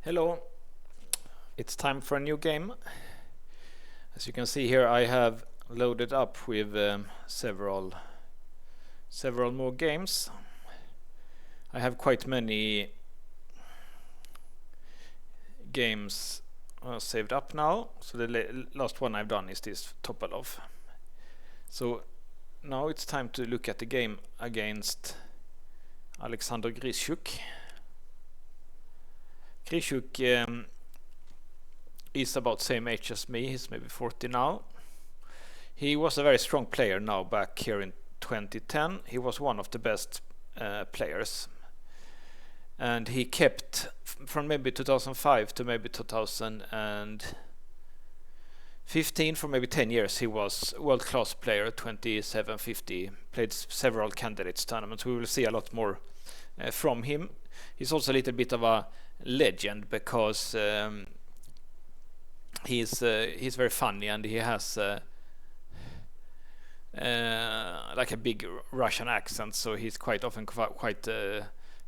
Hello, it's time for a new game. As you can see here, I have loaded up with several more games. I have quite many games saved up now. So the last one I've done is this Topalov. So now it's time to look at the game against Alexander Grischuk. Grischuk is about same age as me. He's maybe 40 now. He was a very strong player now back here in 2010. He was one of the best players. And he kept from maybe 2005 to maybe 2015, for maybe 10 years, he was world-class player, 2750, played several candidates tournaments. We will see a lot more from him. He's also a little bit of a legend because he's very funny, and he has like a big Russian accent, so he's quite often quite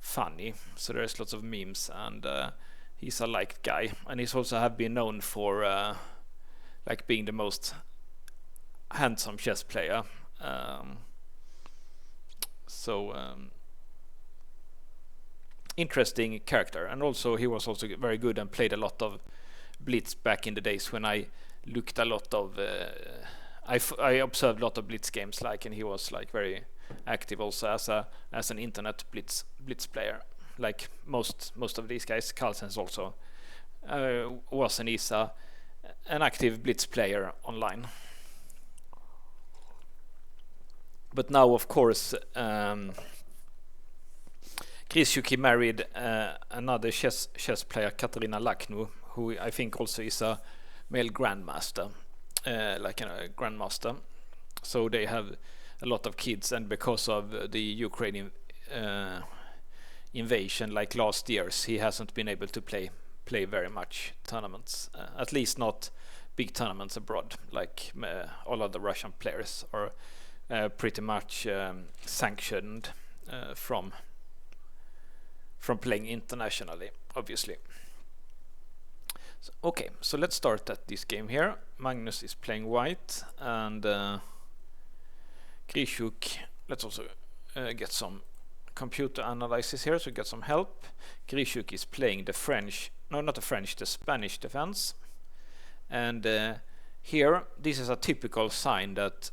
funny. So there's lots of memes, and he's a liked guy, and he's also have been known for like being the most handsome chess player. Interesting character, and also he was also very good and played a lot of blitz back in the days when I looked a lot of I observed a lot of blitz games, and he was like very active also as an internet blitz player, like most of these guys. Carlsen also was and is an active blitz player online. But now, of course, Grischuk married another chess player, Katarina Lakhnu, who I think also is a male grandmaster, like a grandmaster. So they have a lot of kids, and because of the Ukrainian invasion, like last year's, he hasn't been able to play very much tournaments, at least not big tournaments abroad, like all of the Russian players are pretty much sanctioned from playing internationally, obviously. So let's start at this game here. Magnus is playing white, and Grischuk, let's also get some computer analysis here, so get some help. Grischuk is playing the Spanish defense. And here, this is a typical sign that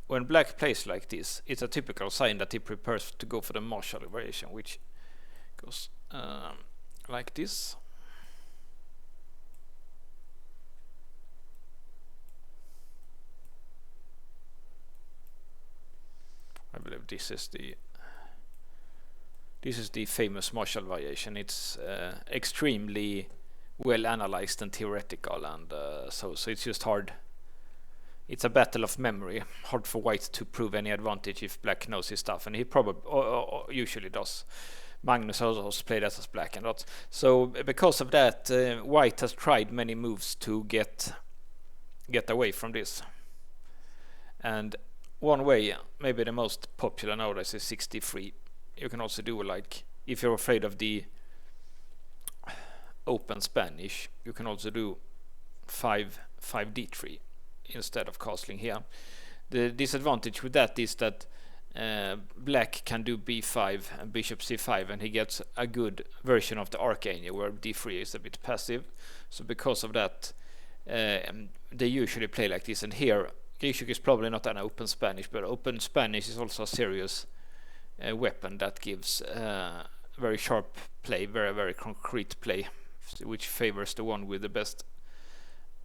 when black plays like this, it's a typical sign that he prepares to go for the Marshall variation, which goes like this. I believe this is the famous Marshall variation. It's extremely well analyzed and theoretical, and so it's just hard. It's a battle of memory. Hard for white to prove any advantage if black knows his stuff, and he probably usually does. Magnus also played as black and lots. So because of that, white has tried many moves to get away from this. And one way, maybe the most popular nowadays, is 63. You can also do, like, if you're afraid of the open Spanish, you can also do 5d3 instead of castling here. The disadvantage with that is that black can do b5 and bishop c5, and he gets a good version of the Archangel where d3 is a bit passive. So because of that, they usually play like this. And here, Grischuk is probably not an open Spanish, but open Spanish is also a serious weapon that gives very sharp play, very, very concrete play, which favors the one with the best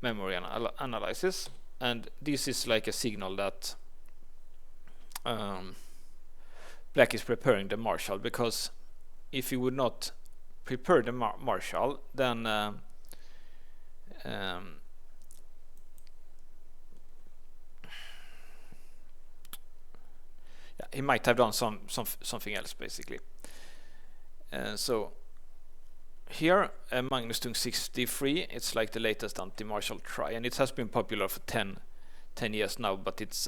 memory analysis. And this is like a signal that black is preparing the Marshall, because if you would not prepare the Marshall, then he might have done something else, basically. So here, Magnus doing 63. It's like the latest anti-Marshall try, and it has been popular for 10 years now, but it's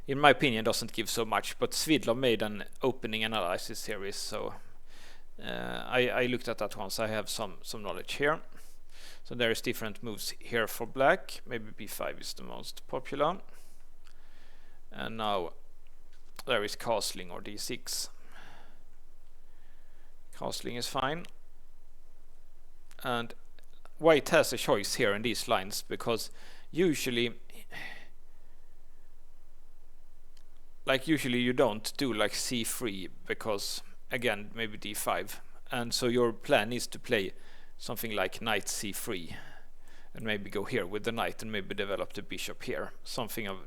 in my opinion doesn't give so much. But Svidlov made an opening analysis series, so I looked at that once. I have some knowledge here. So there is different moves here for black. Maybe b5 is the most popular. And now there is castling or d6. Castling is fine. And white has a choice here in these lines, because usually you don't do like c3, because again maybe d5, and so your plan is to play something like knight c3 and maybe go here with the knight and maybe develop the bishop here, something of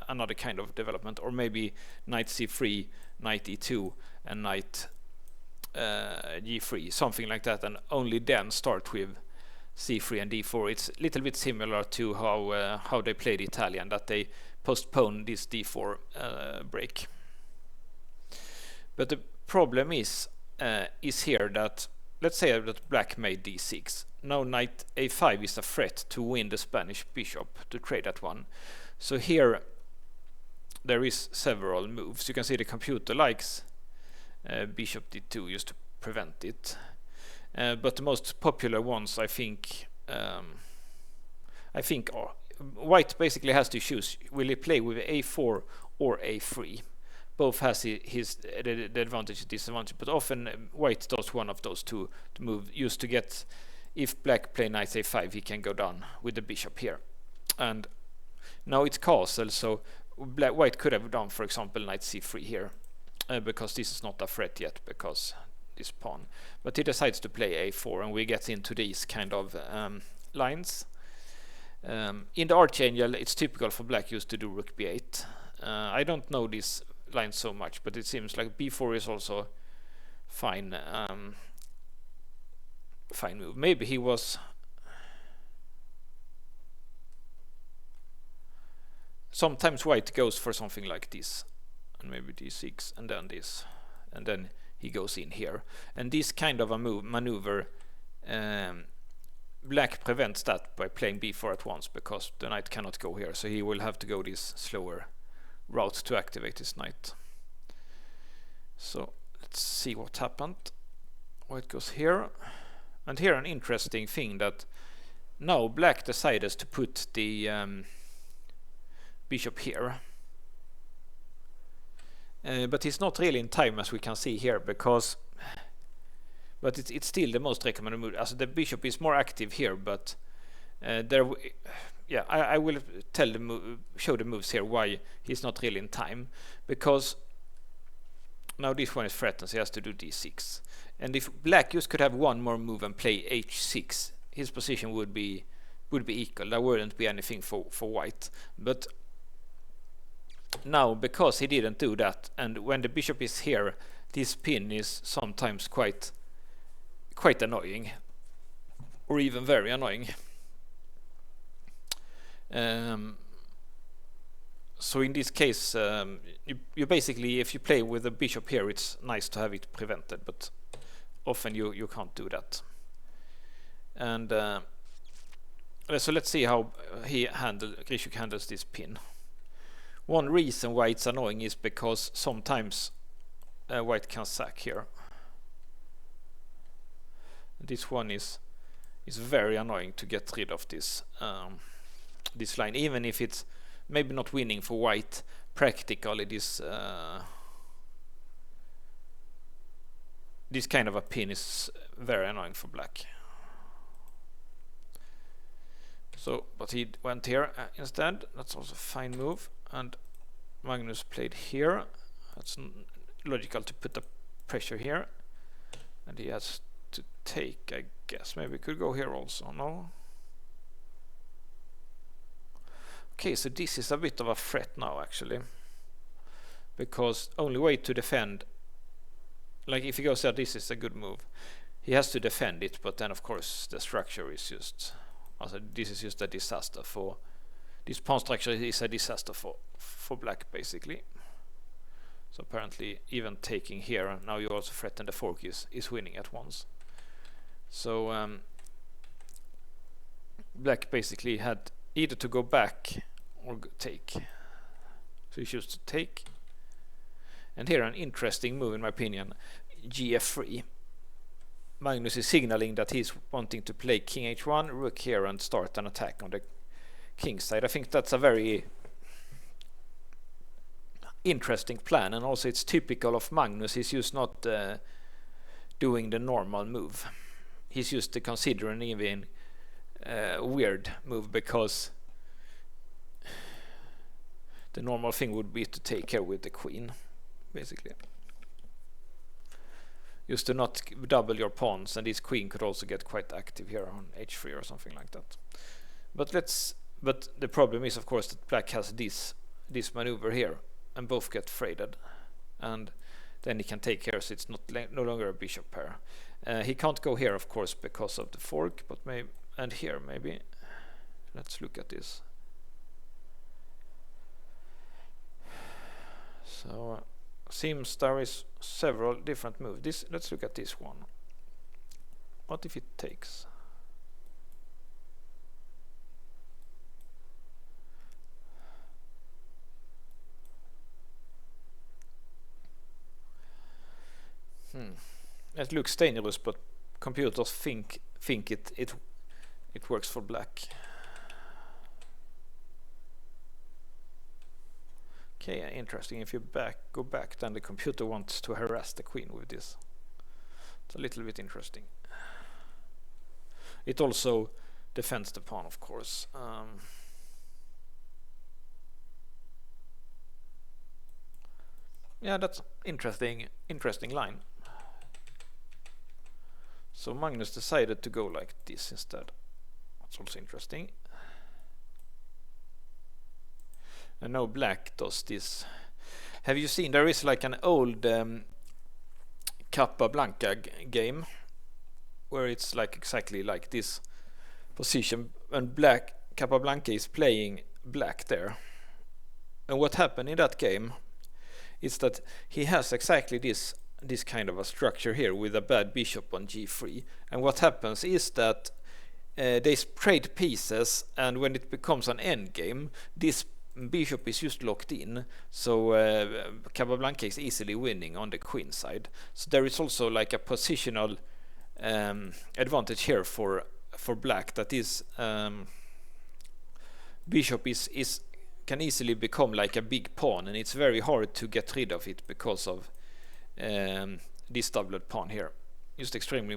another kind of development, or maybe knight c3, knight e2 and knight g3, something like that, and only then start with c3 and d4. It's a little bit similar to how they played Italian, that they postpone this d4 break. But the problem is here that, let's say that black made d6. Now knight a5 is a threat to win the Spanish bishop, to trade that one. So here there is several moves. You can see the computer likes bishop d2 just to prevent it. But the most popular ones, I think white basically has to choose: will he play with a4 or a3? Both has the advantage and disadvantage, but often white does one of those two to move, used to get, if black play knight a5, he can go down with the bishop here. And now it's castle, so white could have done, for example, knight c3 here, because this is not a threat yet, because this pawn. But he decides to play a4, and we get into these kind of lines. In the Archangel, it's typical for black used to do rook b8. I don't know this line so much, but it seems like b4 is also fine. Fine move. Maybe he was. Sometimes white goes for something like this, and maybe d6, and then this, and then he goes in here. And this kind of a maneuver, black prevents that by playing b4 at once, because the knight cannot go here, so he will have to go this slower route to activate his knight. So let's see what happened. White goes here, and here an interesting thing, that now black decides to put the bishop here, but he's not really in time, as we can see here, because but it's still the most recommended move. As the bishop is more active here, but I will show the moves here why he's not really in time, because now this one is threatened, so he has to do d6. And if black just could have one more move and play h6, his position would be equal. There wouldn't be anything for white. But now, because he didn't do that, and when the bishop is here, this pin is sometimes quite annoying, or even very annoying. So in this case, you basically, if you play with the bishop here, it's nice to have it prevented, but often you can't do that. And so let's see how Grischuk handles this pin. One reason why it's annoying is because sometimes white can sack here. This one is very annoying to get rid of this this line, even if it's maybe not winning for white. Practically, this kind of a pin is very annoying for black. So, but he went here instead. That's also a fine move. And Magnus played here. That's logical to put the pressure here. And he has to take, I guess. Maybe could go here also. No. Okay, so this is a bit of a threat now, actually, because only way to defend, like if he goes there, this is a good move. He has to defend it, but then of course the structure is just, also this is just a disaster for this pawn structure. Is a disaster for black, basically. So apparently, even taking here, now you also threaten the fork is winning at once. So black basically had either to go back or take. So he chose to take. And here an interesting move, in my opinion, gf3. Magnus is signaling that he's wanting to play king h1, rook here, and start an attack on the king side. I think that's a very interesting plan, and also it's typical of Magnus. He's just not doing the normal move. He's just considering even a weird move, because the normal thing would be to take care with the queen, basically. Just to not double your pawns, and this queen could also get quite active here on h3 or something like that. But the problem is, of course, that black has this maneuver here, and both get traded, and then he can take here, so it's no longer a bishop pair. He can't go here, of course, because of the fork, but maybe, and here maybe. Let's look at this. So seems there is several different moves. Let's look at this one. What if it takes? It looks dangerous, but computers think it works for black. Okay, interesting. If you go back, then the computer wants to harass the queen with this. It's a little bit interesting. It also defends the pawn, of course. Yeah, that's interesting line. So Magnus decided to go like this instead. That's also interesting. And now black does this. Have you seen, there is like an old Capablanca game where it's like exactly like this position, and black Capablanca is playing black there. And what happened in that game is that he has exactly this kind of a structure here with a bad bishop on g3, and what happens is that they trade pieces, and when it becomes an endgame, this bishop is just locked in, so Capablanca is easily winning on the queen side. So there is also like a positional advantage here for black, that is bishop can easily become like a big pawn, and it's very hard to get rid of it because of this doubled pawn here. Just extremely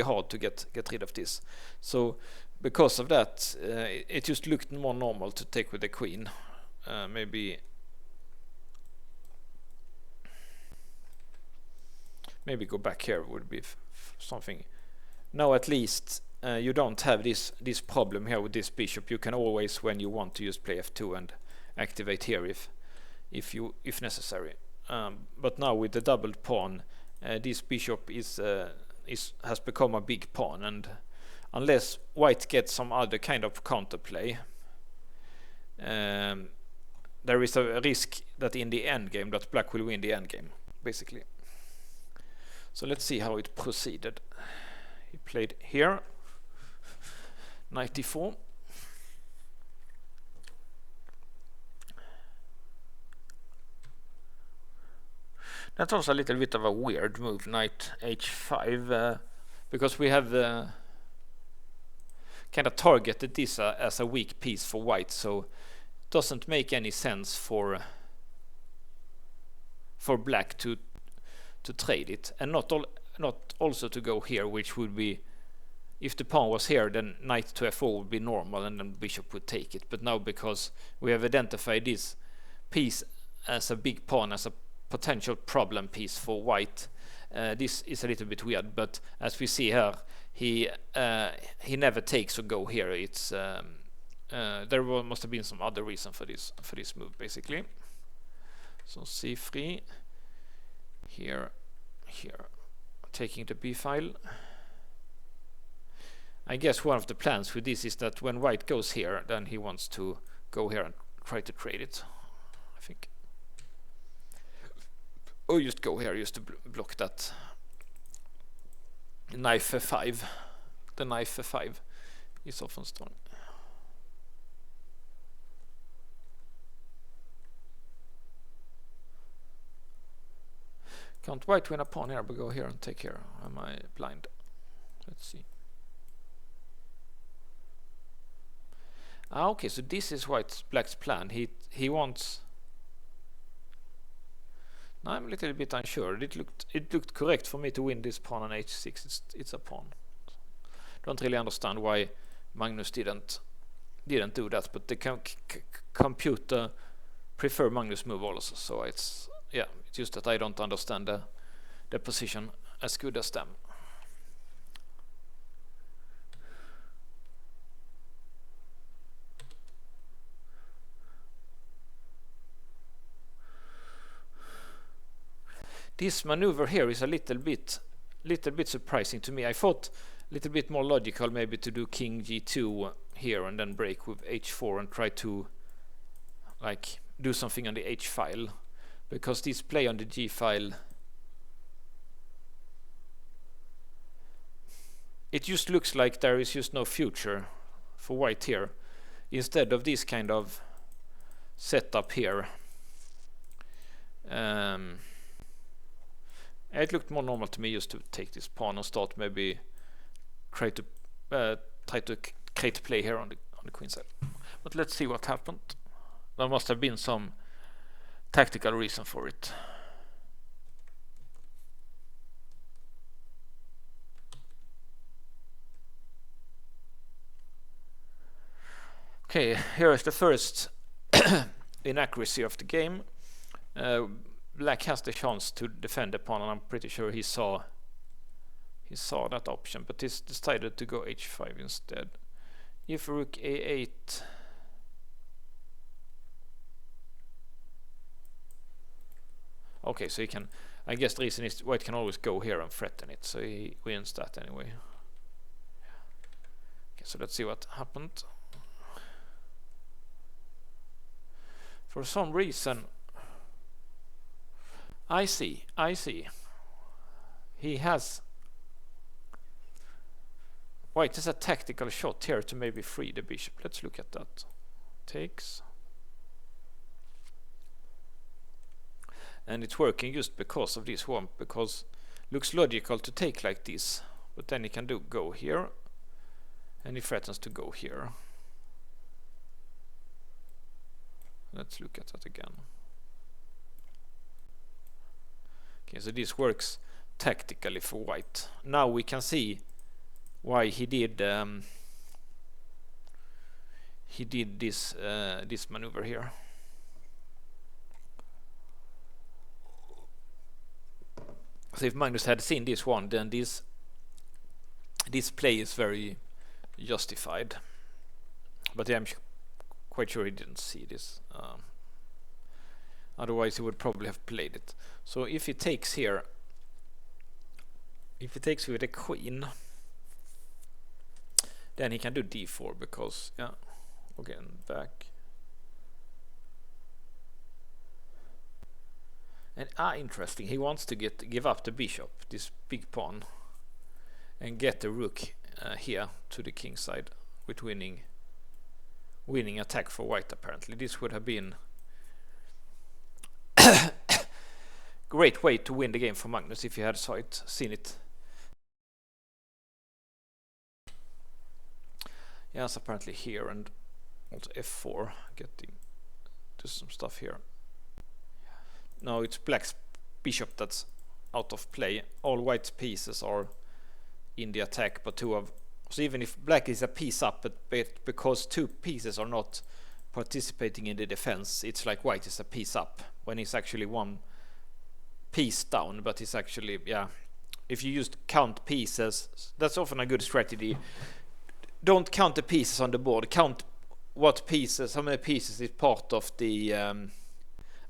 hard to get rid of this. So because of that, it just looked more normal to take with the queen. Maybe go back here would be something. Now at least you don't have this problem here with this bishop. You can always, when you want to, just play f2 and activate here if necessary. But now with the doubled pawn, this bishop has become a big pawn, and unless white gets some other kind of counterplay, there is a risk that in the endgame that black will win the endgame, basically. So let's see how it proceeded. He played here, knight d4. That's also a little bit of a weird move, knight h5, because we have kind of targeted this as a weak piece for white, so it doesn't make any sense for black to trade it, and not also to go here, which would be, if the pawn was here, then knight to f4 would be normal, and then bishop would take it. But now, because we have identified this piece as a big pawn, as a potential problem piece for white, this is a little bit weird. But as we see here, he never takes or go here. It's there must have been some other reason for this move, basically. So c3 here, taking the b file. I guess one of the plans with this is that when white goes here, then he wants to go here and try to trade it, I think. Or just go here just to block that knight f5. The knight f5 is often strong. Can't white win a pawn here, but go here and take here. Am I blind? Let's see. Okay, so this is black's plan. He wants. Now I'm a little bit unsure. It looked correct for me to win this pawn on h6. It's a pawn. Don't really understand why Magnus didn't do that, but the computer prefer Magnus move also. So it's just that I don't understand the position as good as them. This maneuver here is a little bit surprising to me. I thought a little bit more logical maybe to do king g2 here and then break with h4 and try to like do something on the h file, because this play on the g file, it just looks like there is just no future for white here, instead of this kind of setup here. It looked more normal to me just to take this pawn and start maybe try to create a play here on the queen side. But let's see what happened. There must have been some tactical reason for it. Okay, here is the first inaccuracy of the game. Black has the chance to defend the pawn, and I'm pretty sure he saw that option, but he's decided to go h5 instead. If rook a8, okay, so he can. I guess the reason is white can always go here and threaten it, so he wins that anyway. Okay, so let's see what happened. For some reason, I see. White has a tactical shot here to maybe free the bishop. Let's look at that. Takes. And it's working just because of this one, because it looks logical to take like this. But then he can go here, and he threatens to go here. Let's look at that again. Okay, so this works tactically for white. Now we can see why he did this maneuver here. So if Magnus had seen this one, then this play is very justified. But yeah, I'm quite sure he didn't see this. Otherwise he would probably have played it. So if he takes here, if he takes with a queen, then he can do d4, because again back. And interesting, he wants to give up the bishop, this big pawn, and get the rook here to the king side with winning attack for white. Apparently this would have been great way to win the game for Magnus if he had seen it. Yes, apparently here, and also f4, getting to some stuff here. Now it's black's bishop that's out of play. All white's pieces are in the attack, but so even if black is a piece up, but because two pieces are not participating in the defense, it's like white is a piece up when it's actually one piece down. But it's actually, if you just count pieces, that's often a good strategy. Don't count the pieces on the board, count how many pieces is part of the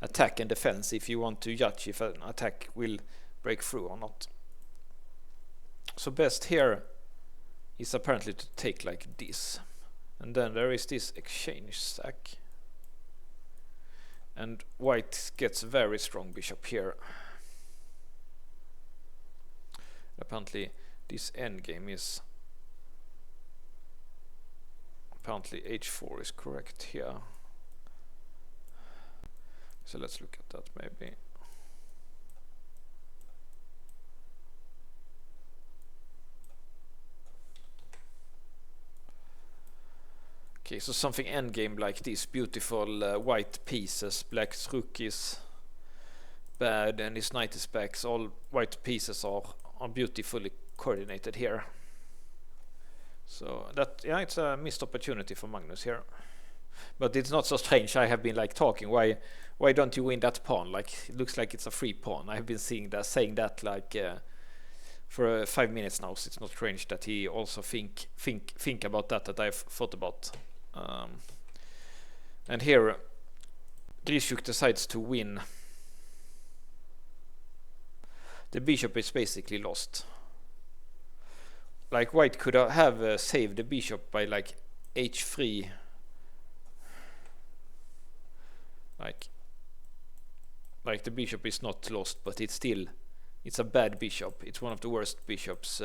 attack and defense, if you want to judge if an attack will break through or not. So best here is apparently to take like this, and then there is this exchange stack, and white gets a very strong bishop here. Apparently this endgame is apparently h4 is correct here. So let's look at that maybe. Okay, so something endgame like this, beautiful white pieces. Black's Rook is bad and his knight is back, so all white pieces are beautifully coordinated here. So that, yeah, it's a missed opportunity for Magnus here. But it's not so strange. I have been like talking, why don't you win that pawn? Like, it looks like it's a free pawn. I have been saying that like for 5 minutes now, so it's not strange that he also think about that I've thought about. And here Grischuk decides to win. The bishop is basically lost. Like, white could have saved the bishop by like h3. Like the bishop is not lost, but it's a bad bishop. It's one of the worst bishops.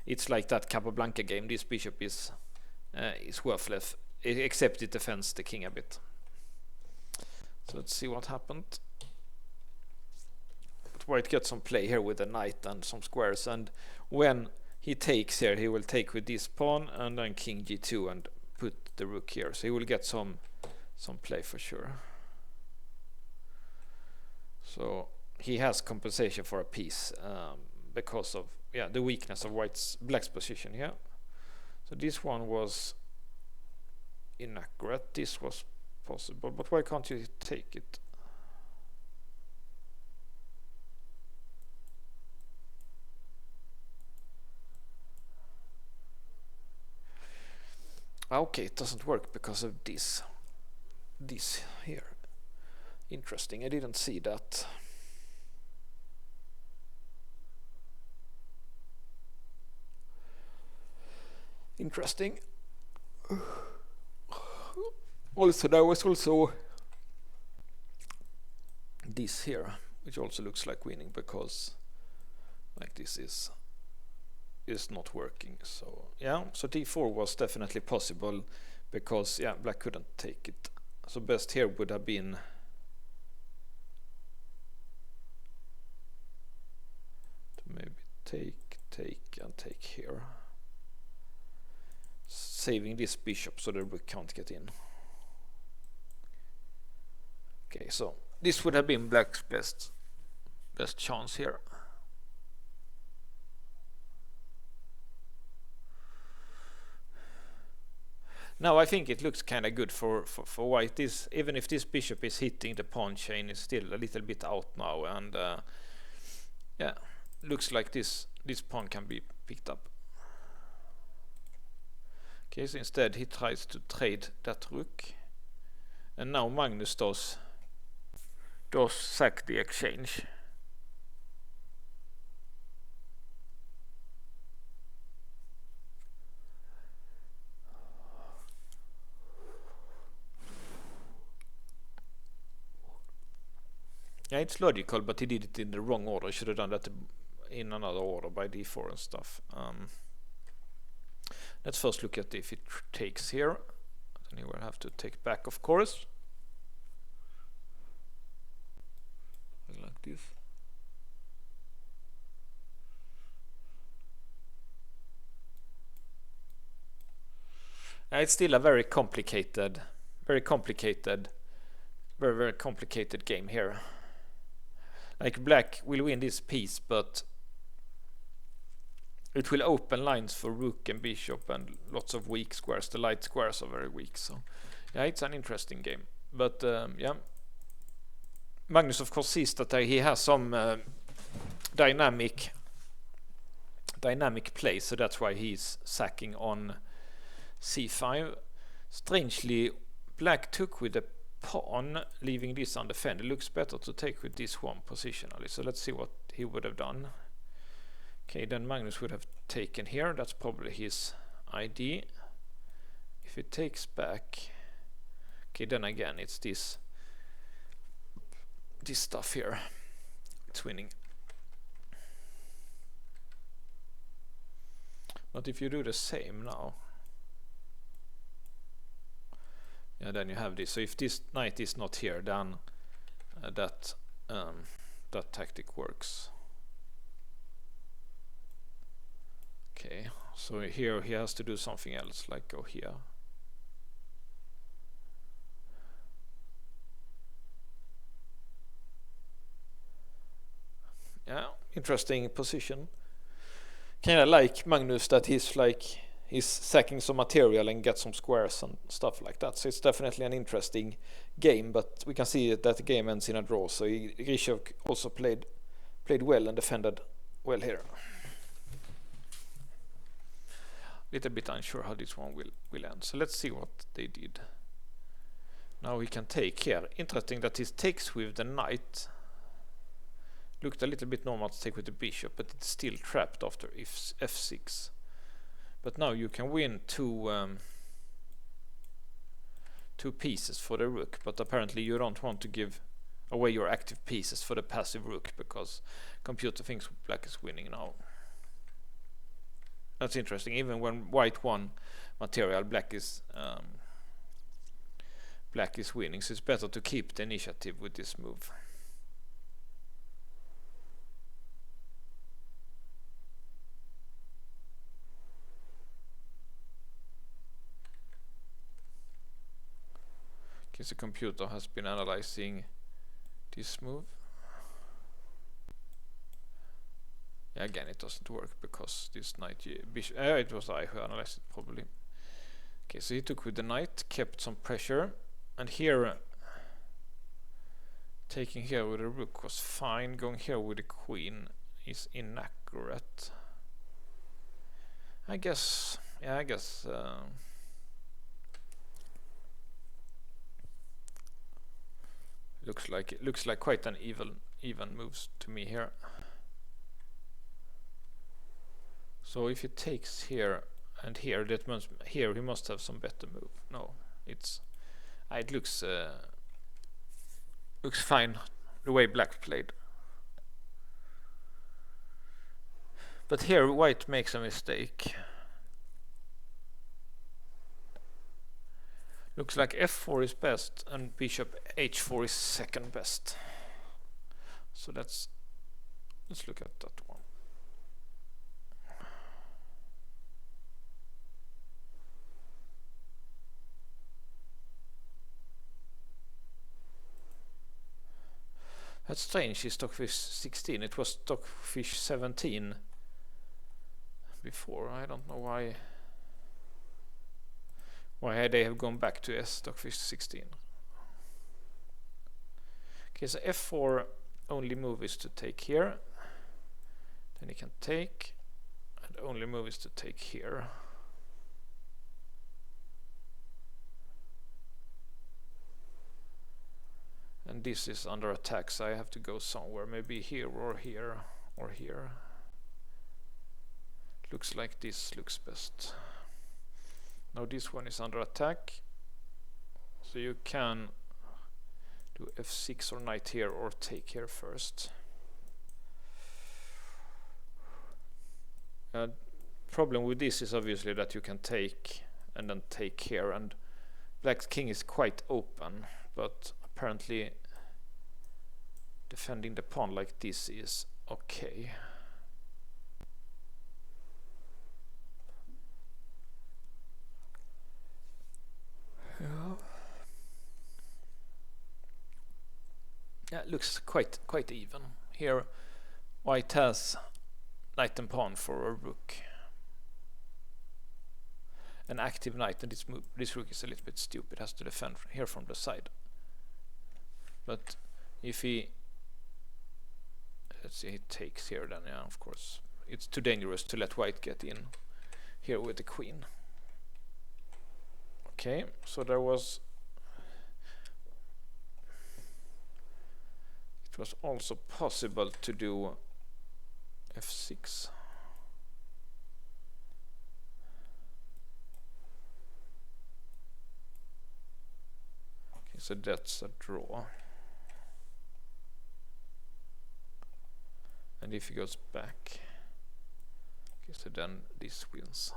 It's like that Capablanca game. This bishop is worthless, except it defends the king a bit. So let's see what happened. But white gets some play here with the knight and some squares, and when he takes here, he will take with this pawn and then king g2 and put the rook here. So he will get some play for sure. So he has compensation for a piece because of the weakness of black's position here. So this one was inaccurate. This was possible, but why can't you take it? Okay, it doesn't work because of this here. Interesting, I didn't see that. Interesting. Also, there was also this here, which also looks like winning because like this is not working. So yeah, so d4 was definitely possible because black couldn't take it. So best here would have been to maybe take and take here, saving this bishop so the rook can't get in. Okay, so this would have been black's best chance here. Now I think it looks kind of good for white. Even if this bishop is hitting the pawn chain, is still a little bit out now, and looks like this pawn can be picked up. Okay, so instead he tries to trade that rook, and now Magnus does sack the exchange. Yeah, it's logical, but he did it in the wrong order. He should have done that in another order by d4 and stuff. Let's first look at if it takes here. Then he will have to take back, of course. Like this. It's still a very complicated game here. Like, black will win this piece, but it will open lines for rook and bishop and lots of weak squares. The light squares are very weak, so yeah, it's an interesting game. But Magnus of course sees that he has some dynamic play, so that's why he's sacking on c5. Strangely, black took with the pawn, leaving this undefended. It looks better to take with this one positionally, so let's see what he would have done. Okay, then Magnus would have taken here. That's probably his idea. If it takes back, okay, then again it's this stuff here. It's winning. But if you do the same now, then you have this. So if this knight is not here, then that tactic works. Okay, so here he has to do something else, like go here. interesting position. Kind of like Magnus, that he's sacking some material and get some squares and stuff like that. So it's definitely an interesting game, but we can see that the game ends in a draw. So Grischuk also played well and defended well here. Little bit unsure how this one will end. So let's see what they did. Now he can take here. Interesting that he takes with the knight. Looked a little bit normal to take with the bishop, but it's still trapped after f6. But now you can win two pieces for the rook, but apparently you don't want to give away your active pieces for the passive rook, because computer thinks black is winning now. That's interesting. Even when white won material, black is winning, so it's better to keep the initiative with this move. Okay, the computer has been analyzing this move. Yeah, again, it doesn't work because this knight bishop. It was I who analyzed it probably. Okay, so he took with the knight, kept some pressure, and here taking here with the rook was fine. Going here with the queen is inaccurate. I guess. Yeah, I guess. Looks like quite an even moves to me here. So if he takes here and here, that means here he must have some better move. No, it looks fine the way black played. But here white makes a mistake. Looks like f4 is best and bishop h4 is second best. So let's look at that one. That's strange, it's Stockfish 16. It was Stockfish 17 before. I don't know why they have gone back to Stockfish 16. Okay, so f4 only move is to take here. Then he can take, and only move is to take here. And this is under attack, so I have to go somewhere, maybe here or here or here. Looks like this looks best. Now this one is under attack, so you can do f6 or knight here or take here first. Problem with this is obviously that you can take and then take here, and black's king is quite open, but apparently defending the pawn like this is okay. Yeah, it looks quite even. Here white has knight and pawn for a rook. An active knight, and this rook is a little bit stupid, has to defend here from the side. But if he, let's see, he takes here, then yeah, of course it's too dangerous to let white get in here with the queen. Okay, so it was also possible to do f6. Okay, so that's a draw. And if he goes back, okay, so then this wins.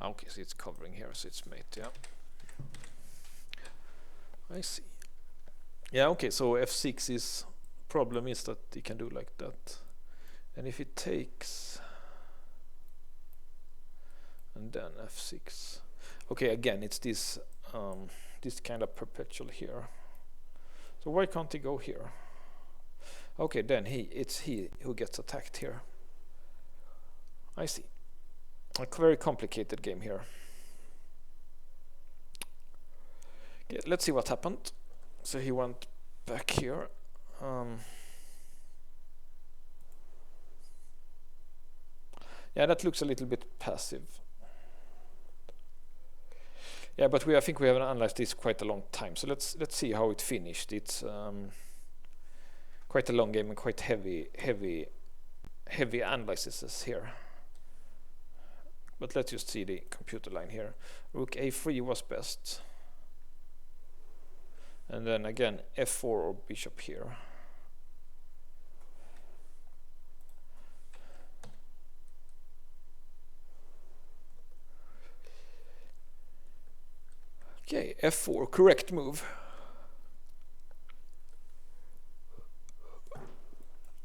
Okay, so it's covering here, so it's mate, yeah. I see. Yeah, okay, so f6 is problem is that he can do like that. And if he takes and then f6. Okay, again it's this this kind of perpetual here. So why can't he go here? Okay, then it's he who gets attacked here. I see. A very complicated game here. Okay, let's see what happened. So he went back here. Yeah, that looks a little bit passive. Yeah, but I think we have analyzed this quite a long time. So let's see how it finished. It's quite a long game and quite heavy analysis here. But let's just see the computer line here. Rook a3 was best. And then again f4 or bishop here. Okay, f4, correct move.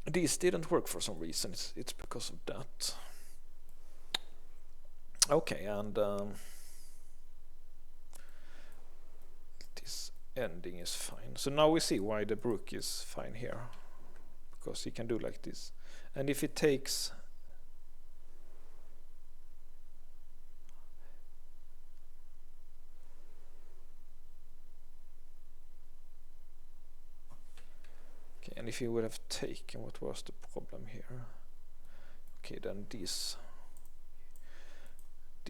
This didn't work for some reason. It's because of that. Okay, and this ending is fine. So now we see why the rook is fine here, because he can do like this. And if it takes and if he would have taken, what was the problem here? Okay, then this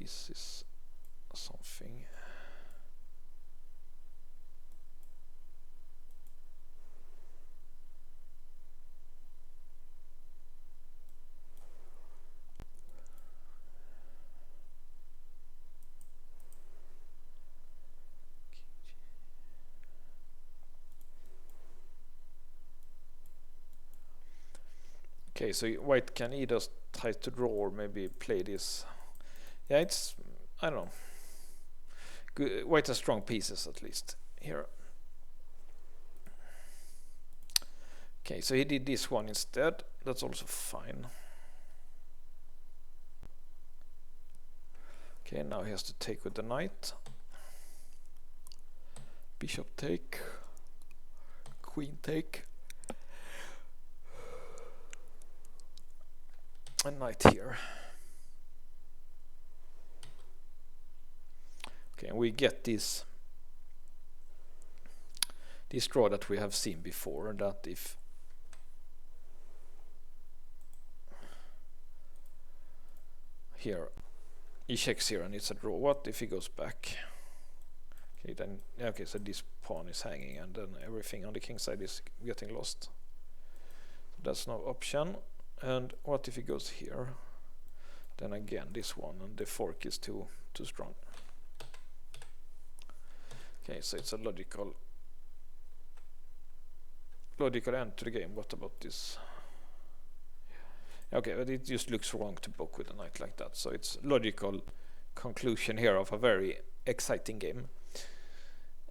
is something. Okay, so white can either try to draw or maybe play this. Yeah, it's, I don't know. Good. White has strong pieces at least here. Okay, so he did this one instead. That's also fine. Okay, now he has to take with the knight. Bishop take. Queen take. And knight here. Okay, and we get this draw that we have seen before, that if here he checks here and it's a draw, what if he goes back? Okay, then okay, so this pawn is hanging and then everything on the king side is getting lost. So that's no option. And what if he goes here? Then again this one, and the fork is too strong. Okay, so it's a logical end to the game. What about this? Okay, but it just looks wrong to book with a knight like that. So it's logical conclusion here of a very exciting game.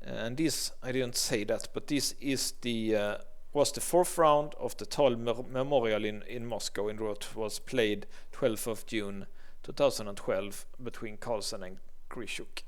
And this, I didn't say that, but this is the was the fourth round of the Tal Memorial in Moscow, in what was played 12th of June 2012 between Carlsen and Grischuk.